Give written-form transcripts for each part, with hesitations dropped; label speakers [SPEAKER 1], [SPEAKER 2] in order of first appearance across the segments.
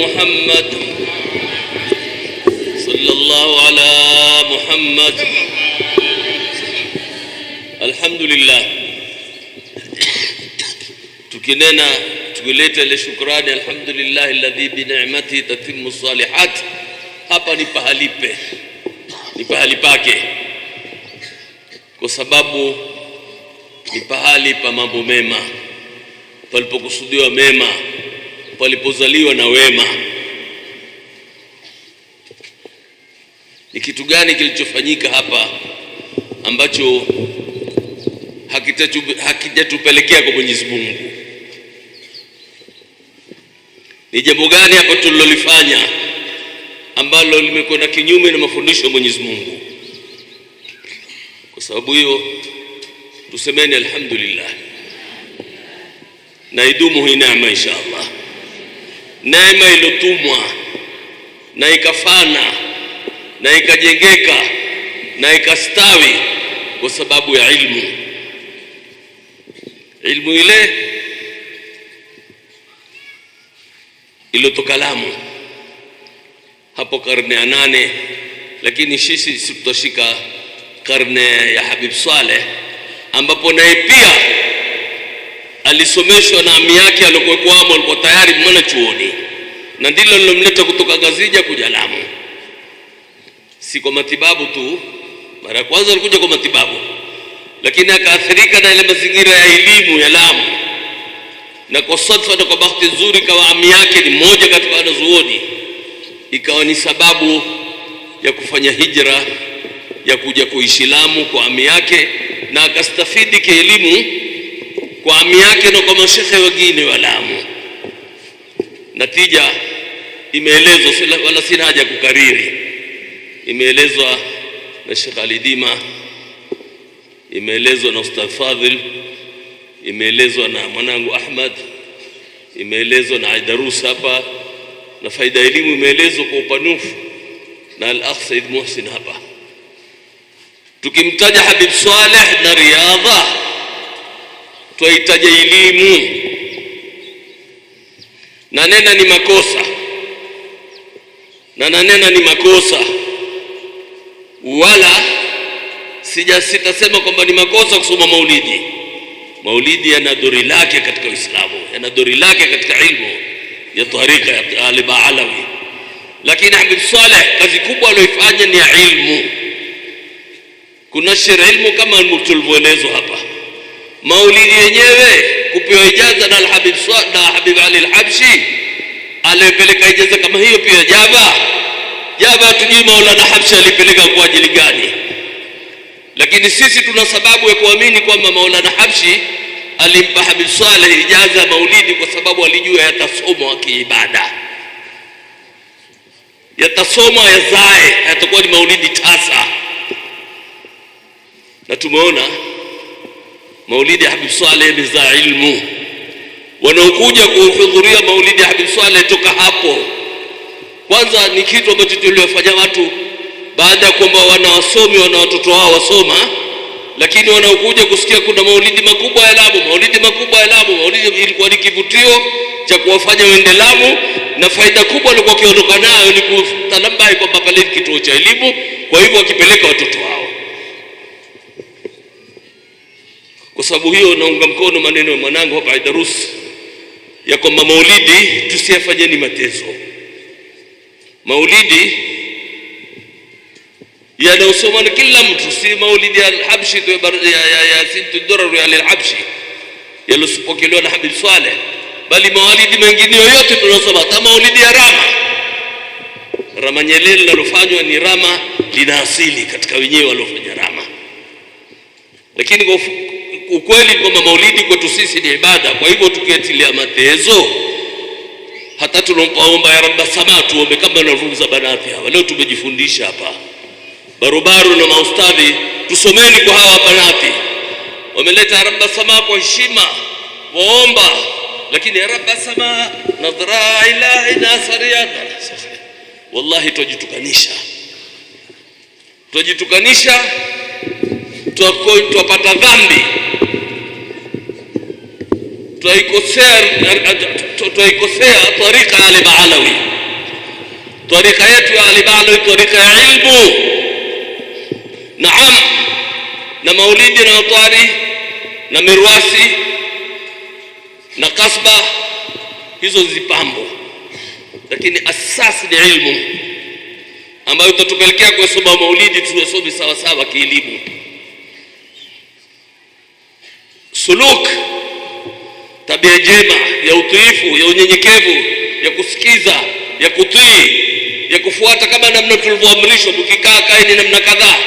[SPEAKER 1] محمد صلى الله على محمد. Alhamdulillah, tukileta ile shukrani, alhamdulillah alladhi bi ni'mati tatimmu salihat. Hapa ni pahali pake, kwa sababu ni pahali pa mambo mema, palipokusudiwa mema, palipozaliwa na wema. Ni kitu gani kilichofanyika hapa ambacho hakijatupelekea kwa Mwenyezi Mungu? Ni jambo gani hapo tulilolifanya ambalo limekwenda kinyume na mafundisho ya Mwenyezi Mungu? Kwa sababu hiyo tusemeni alhamdulillah, na idumu hii neema inshallah, neema iliyotumwa na ikafana na ikajengeka na ikastawi kwa sababu ya ilmu. Ilmu ile iliyotoka Lamu hapo karne ya 8, lakini sisi tutashika karne ya Habib Saleh, ambapo naye pia alisomeshwa na ami yake aliyokuwa alikuwa tayari mwana chuoni, na ndilo lilomleta kutoka Gazija kuja Lamu. Si kwa matibabu tu, mara ya kwanza alikuja kwa matibabu, lakini akaathirika na ile mazingira ya elimu ya Lamu, na kwa sadfa na kwa bahati nzuri kawa ami yake ni mmoja katika wanazuoni, ikawa ni sababu ya kufanya hijra ya kuja kuishi Lamu kwa ami yake, na akastafidi kielimu kwa ami yake na kwa mashekhe wengine wa Lamu. Natija imeelezwa, wala sina haja kukariri, imeelezwa na Sheikh Ali Dima, imeelezwa na Ustadh Fadhil, imeelezwa na mwanangu Ahmad, imeelezwa na Aidarus hapa, na faida elimu imeelezwa kwa upanufu na al-akh Said Muhsin hapa. Tukimtaja Habib Saleh na riadha, tuitaja elimu, na nena ni makosa, na nanena ni makosa, wala sitasema kwamba ni makosa kusoma maulidi. Maulidi yana dori lake katika Uislamu, yana dori lake katika ilmu ya tarika ya al-Baalawi, lakini Habib Saleh kazi kubwa aliyoifanya ni ya ilmu, kunashir ilmu kama tulivyoelezwa hapa. Maulidi yenyewe kupewa ijaza na al-Habib Saleh na Habib Ali al-Habshi, alipeleka ijaza kama hiyo pia Java tujui Maulana Habshi alipeleka kwa ajili gani, lakini sisi tuna sababu ya kuamini kwamba Maulana Habshi alimpa Habib Saleh ijaza maulidi kwa sababu alijua yatasomwa kiibada, yatasomwa yazae, yatakuwa ni maulidi tasa. Na tumeona maulidi ya Habib Saleh imezaa ilmu. Wanaokuja kuhudhuria maulidi ya Habib Saleh toka hapo, kwanza ni kitu ambacho tuliofanya watu baada ya kwamba wana wasomi wana watoto wao wasoma, lakini wanaokuja kusikia kuna maulidi makubwa ya Lamu, maulidi makubwa ya Lamu, maulidi ilikuwa ni kivutio cha kuwafanya waende Lamu, na faida kubwa walikuwa wakiondoka nayo ni kutanabai kwamba pale ni kituo cha elimu, kwa hivyo wakipeleka watoto wao. Kwa sababu hiyo naunga mkono maneno ya mwanangu hapa Aidarus ya kwamba maulidi tusiyafanye ni matezo. Maulidi yanaosoma na kila mtu, si maulidi ya al-Habshi ya Sintu Durar ya al-Habshi yalosipokelewa na Habib Saleh, bali maulidi mengine yote tunasoma. Hata maulidi ya Rama Nyelele linalofanywa ni Rama lina asili katika wenyewe waliofanya Rama, lakini kwa ukweli kwamba maulidi kwetu sisi ni ibada. Kwa hivyo tukiatilia matezo, hata tunaomba ya Rabba Sama tuombe kama wanavyofunza banati hawa. Leo tumejifundisha hapa barubaru na maustadhi, tusomeni kwa hawa banati, wameleta Rabba Sama kwa heshima, waomba, lakini ya Rabba Sama nadhra ilahi nasariya. Wallahi twajitukanisha, twapata dhambi, twaikosea tarika ya al-Baalawi. Tarika yetu ya Alibalo ni tarika ya ilmu. Naam, na maulidi na utari na mirwasi na kasba, hizo zipambo, lakini asasi ni ilmu ambayo itatupelekea kusoma maulidi tuwesome sawa sawa kielimu. Suluk, tabia njema ya utiifu, ya unyenyekevu, ya kusikiza, ya kutii, ya kufuata kama namna tulivyoamrishwa. Mkikaa kaeni namna kadhaa,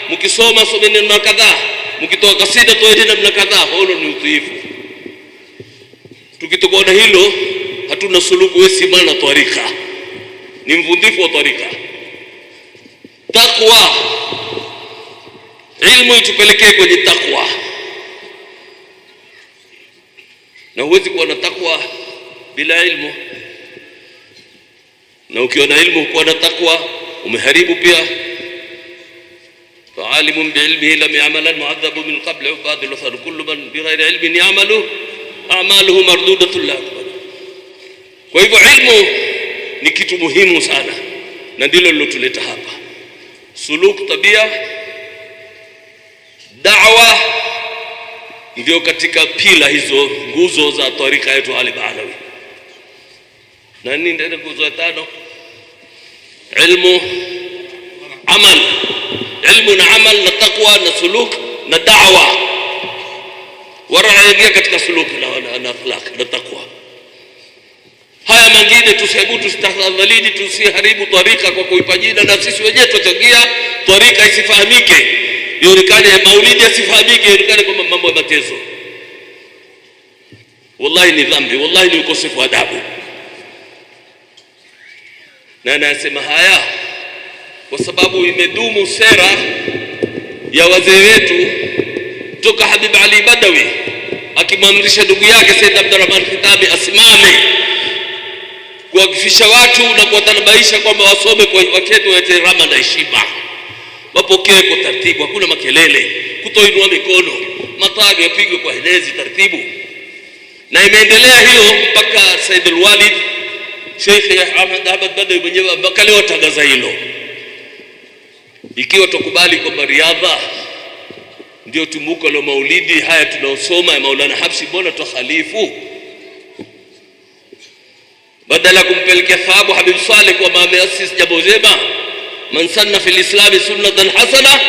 [SPEAKER 1] mkisoma someni namna kadhaa, mkitoa kasida toeni namna kadhaa. Huo ni utiifu. Tukitokuona hilo, hatuna suluku, wewe si maana tarika, ni mvundifu wa tarika. Takwa, ilmu itupelekee kwenye takwa, na huwezi kuwa na takwa bila ilmu, na ukiwa na ilmu kuwa na takwa umeharibu pia. Faalimun biilmihi lam ya'malan mu'adhabu min qabli ubadil wathar kullu man bighayri ilmin ya'malu a'maluhu mardudatun lahu. Kwa hivyo ilmu ni kitu muhimu sana, na ndilo lilotuleta hapa. Suluk, tabia, da'wa ndio katika pila hizo nguzo za tarika yetu Al-Balawi. Na nini ndio nguzo ya tano? Ilmu, amal. Ilmu na amal na taqwa na suluk na da'wa. Waraingia katika suluk na akhlaq na taqwa. Haya mengine tusitahadhalini, tusiharibu tarika kwa kuipa jina, na sisi wenyewe tutachangia tarika isifahamike, ionekane maulidi asifahamike, ionekane kama mambo ya matezo. Wallahi ni dhambi, wallahi ni ukosefu wa adabu. Na nasema haya kwa sababu imedumu sera ya wazee wetu toka Habib Ali Badawi akimwamrisha ndugu yake Said Abdurrahman Khitabi asimame kuhakikisha watu na kuwatanabaisha kwamba wasome kwa wakati wa ihtirama na heshima, wapokee kwa taratibu, hakuna makelele, kutoinua mikono, mataga yapigwe kwa henezi taratibu. Na imeendelea hiyo mpaka Said al-Walid Sheikh Ahmad Badawi mwenyewe mpaka leo tangaza hilo. Ikiwa tukubali kwamba riadha ndio tumbuko la maulidi haya tunaosoma ya Maulana Habshi, mbona tukhalifu? Badala kumpelekea thawabu Habib Saleh kwa ameasisi jambo jema, man sanna fil islam sunnatan hasana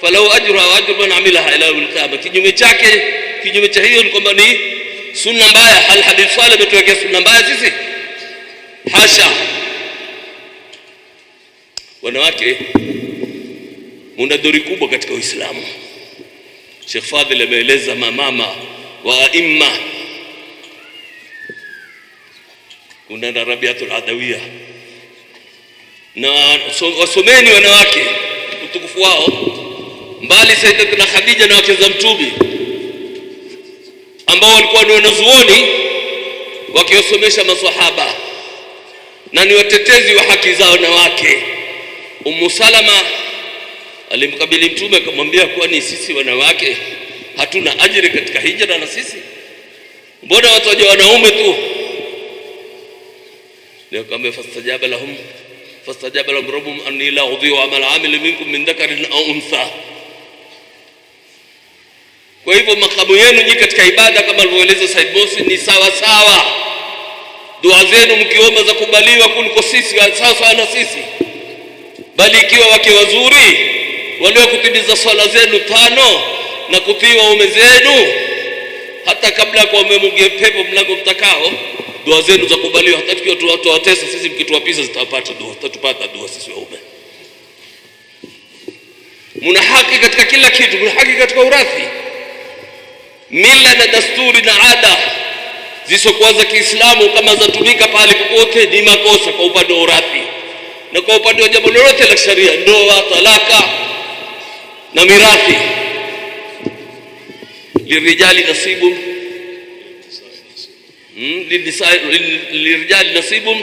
[SPEAKER 1] falau ajra wa ajru man amilaha ila yawm al-qiyamah. Kinyume cha hiyo ni kwamba ni sunna mbaya. Hal Habib Saleh ametuwekea sunna mbaya sisi? Hasha. Wanawake una dori kubwa katika Uislamu. Sheikh Fadhil ameeleza mamama wa aimma, kuna Rabiatul Adawiya, na wasomeni wanawake utukufu wao, mbali Sayyidatuna Khadija na wake za Mtume ambao walikuwa ni wanazuoni wakiwasomesha maswahaba na ni watetezi wa haki za wanawake. Ummu Salama alimkabili Mtume akamwambia, kwani sisi wanawake hatuna ajira katika hijra? Na sisi mbona watu waje wanaume tu? Ndio kama fastajaba lahum rabbuhum anni la udhi'u amal amil minkum min dhakarin aw untha. Kwa hivyo makamu yenu nyinyi katika ibada kama alivyoeleza Said Mosi ni sawa sawa. Dua zenu mkiomba za kubaliwa kuliko sisi, sawa sawa na sisi. Bali ikiwa wake wazuri walio kutimiza swala zenu 5 na kutii waume zenu, hata kabla kwa mmemungie pepo mlango mtakao, dua zenu za kubaliwa. Hata tukiwa tuwatesa sisi, mkituwapiza zitapata dua, tutatupata dua sisi waume. Muna haki katika kila kitu, muna haki katika urathi. Mila na dasturi na ada zisizokuwa za Kiislamu kama zatumika pale popote ni makosa kwa upande wa urathi, na kwa upande wa jambo lolote la sharia, ndoa, talaka na mirathi. Lirijali nasibu lirijali nasibu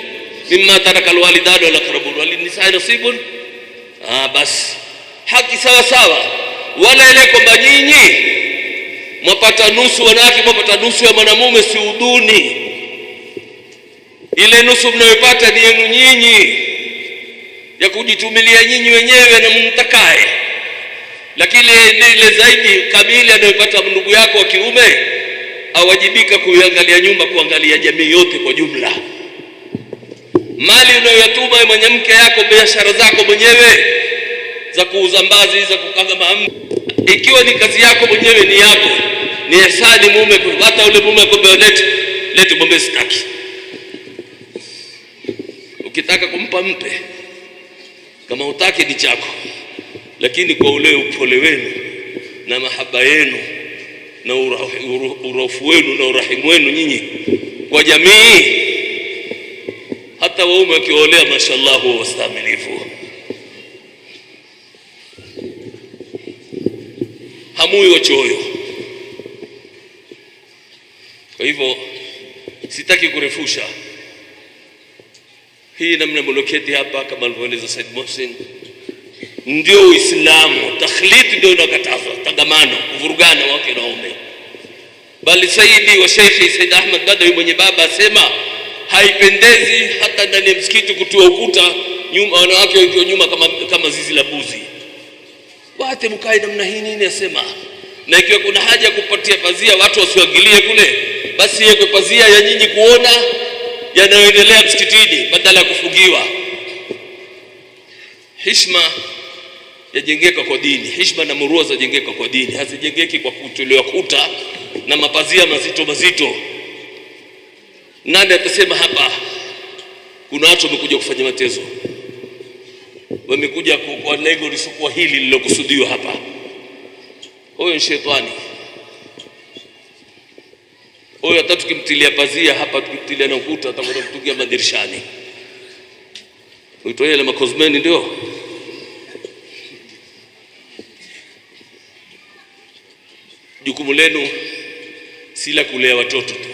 [SPEAKER 1] mimma taraka alwalidani wal aqrabun walinisai nasibun. Basi haki sawa sawa, wala ile kwamba nyinyi mwapata nusu, wanawake mwapata nusu ya mwanamume, si uduni. Ile nusu mnayopata ni yenu nyinyi, ya kujitumilia nyinyi wenyewe na mumtakae, lakini ile zaidi kamili anayopata ndugu yako wa kiume awajibika kuangalia nyumba, kuangalia jamii yote kwa jumla. Mali unayoyatuma mwanamke yako, biashara zako mwenyewe za kuuza mbazi, za kukaza mahamri, ikiwa ni kazi yako mwenyewe, ni yako, ni ihsani mume. Hata ule mume akwambia lete bombe, sitaki. Ukitaka kumpa mpe, kama hutaki ni chako, lakini kwa ule upole wenu na mahaba yenu na urafu wenu na urahimu wenu nyinyi kwa jamii, hata waume wakiolea mashallah huwa wastamilifu, hamui wachoyo. Kwa hivyo sitaki kurefusha hii namna mloketi hapa, kama alivyoeleza Said Mohsin, ndio Uislamu. Takhlid ndio inakatazwa, tangamano, kuvurugana wake na waume. Bali Saidi wa Sheikh Said Ahmad Badawi mwenye baba asema haipendezi hata ndani ya msikiti kutua ukuta nyuma, wanawake wakiwa nyuma kama zizi la mbuzi. Wate mkae namna hii nini? Asema na ikiwa kuna haja kupatia pazia watu wasiwagilie kule, basi yekwe pazia ya nyinyi kuona yanayoendelea msikitini badala ya kufungiwa. Heshima yajengeka kwa dini, heshima na murua zajengeka kwa dini, hazijengeki kwa kutolewa kuta na mapazia mazito mazito. Nani atasema hapa kuna watu wamekuja kufanya matezo, wamekuja kwa lengo lisokuwa hili lilokusudiwa hapa? Huyo ni shetani. Huyo hata tukimtilia pazia hapa, tukimtilia na ukuta, atakwenda kutugia madirishani. Uitoe ile makozmeni ndio. Jukumu lenu si la kulea watoto tu,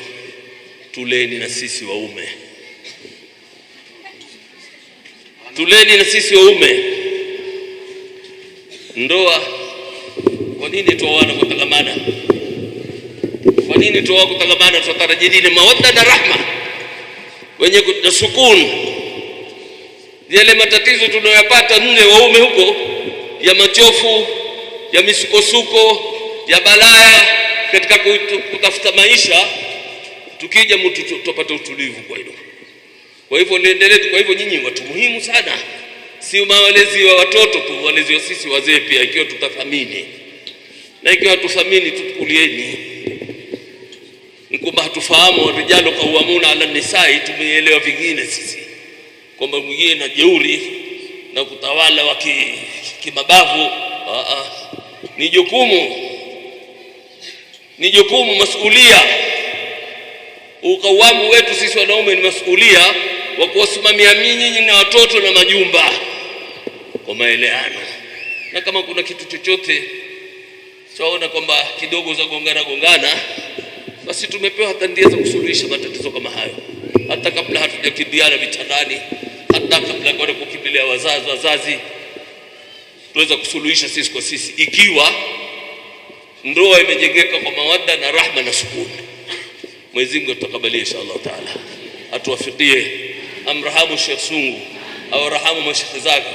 [SPEAKER 1] tuleni na sisi waume, tuleni na sisi waume. Ndoa, kwa nini tuoana kutangamana? Kwa nini tuoa kutangamana? Tutarajia nini? Mawadda na rahma, wenye na sukun. Yale matatizo tunayopata nne waume huko, ya machofu, ya misukosuko, ya balaya katika kutafuta maisha, tukija mtu tupata utulivu kwa hilo. Kwa hivyo niendelee. Kwa hivyo nyinyi watu muhimu sana, si walezi wa watoto tu, walezi wa sisi wazee pia, ikiwa tutathamini. Na ikiwa tuthamini, tutukulieni. Nikumba hatufahamu rijalo qawwamuna ala nisai, tumeelewa vingine sisi kwamba mwingine na jeuri na kutawala wa kimabavu. Ni jukumu, masuhulia. Ukawamu wetu sisi wanaume ni masuhulia wa kuwasimamia nyinyi na watoto na majumba kwa maelewano. Na kama kuna kitu chochote tunaona kwamba kidogo za gongana, basi tumepewa hata ndia za kusuluhisha matatizo kama hayo, hata kabla hatujakimbiana vitandani, hata kabla kwenda kukimbilia wazazi, tuweza kusuluhisha sisi kwa sisi, ikiwa ndoa imejengeka kwa mawadda na rahma na sukuni. Mwenyezi Mungu atakabalie inshallah taala, atuwafikie, amrahamu Sheikh Sungu, au rahamu mashekhe zake,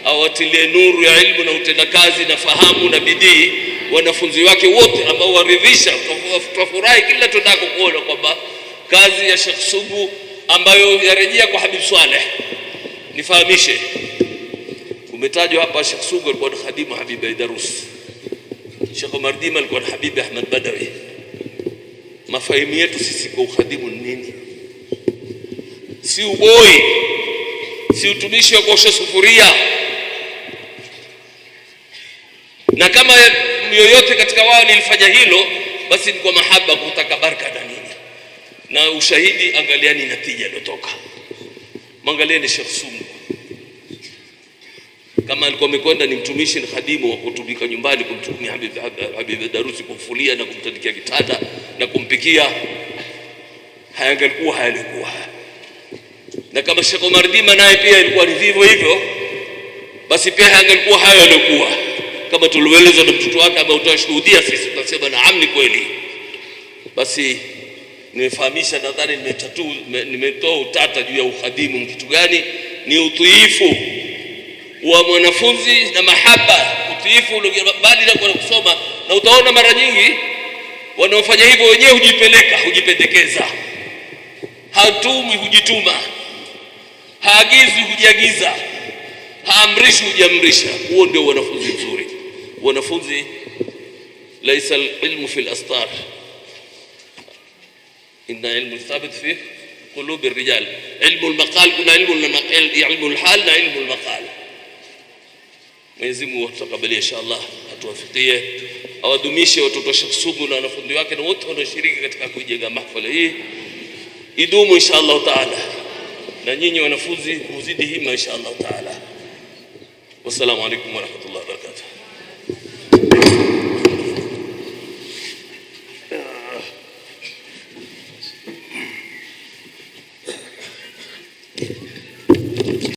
[SPEAKER 1] au atilie nuru ya ilmu na utendakazi na fahamu na bidii wanafunzi wake wote, ambao waridhisha. Tutafurahi kila tunataka kuona kwamba kazi ya Sheikh Sungu ambayo yarejea kwa Habib Swaleh. Nifahamishe, umetajwa hapa Sheikh Sungu alikuwa ni khadimu Habib Aidarus, Sheikh Omar Dima alikuwa ni Habib Ahmad Badawi. Mafahimu yetu sisi kwa ukhadimu ni nini? Si uboi, si utumishi wa kuosha sufuria. Na kama yoyote katika wao nilifanya hilo, basi ni kwa mahaba, kutaka baraka na nini. Na ushahidi, angaliani natija iliyotoka. Mwangalieni Sheikh Sungu, kama alikuwa amekwenda ni mtumishi, ni khadimu wa kutumika nyumbani, kumtumia Habib Darusi, kumfulia na kumtandikia kitanda na kumpikia, hayangalikuwa hayalikuwa. Na kama Sheikh Omar Dima naye pia ilikuwa ni vivyo hivyo, basi pia hayangalikuwa hayo yalikuwa. Kama tulivyoeleza na mtoto wake ambaye utashuhudia, sisi tutasema naam, ni kweli. Basi nimefahamisha, nadhani nimetoa utata juu ya ukhadimu kitu gani. Ni utiifu wa mwanafunzi na mahaba, utiifu bali na kwa kusoma. Na utaona mara nyingi wanaofanya hivyo wenyewe hujipendekeza, hatumi hujituma, haagizi hujiagiza, haamrishi hujiamrisha. Huo ndio wanafunzi mzuri. Wanafunzi laisa alilmu fi alastar, inna ilmu thabit fi qulubi rijal. Ilmu almaqal, kuna ilmu alhal na ilmu almaqal. Mwenyezi Mungu atakabalia inshallah, atuwafikie, awadumishe watoto wa Sheikh Sugu na wanafunzi wake na wote wanaoshiriki katika kujenga mahfali hii, idumu inshallah taala, na nyinyi wanafunzi muzidi hima inshallah taala. Wassalamu alaykum wa rahmatullahi wa barakatuh.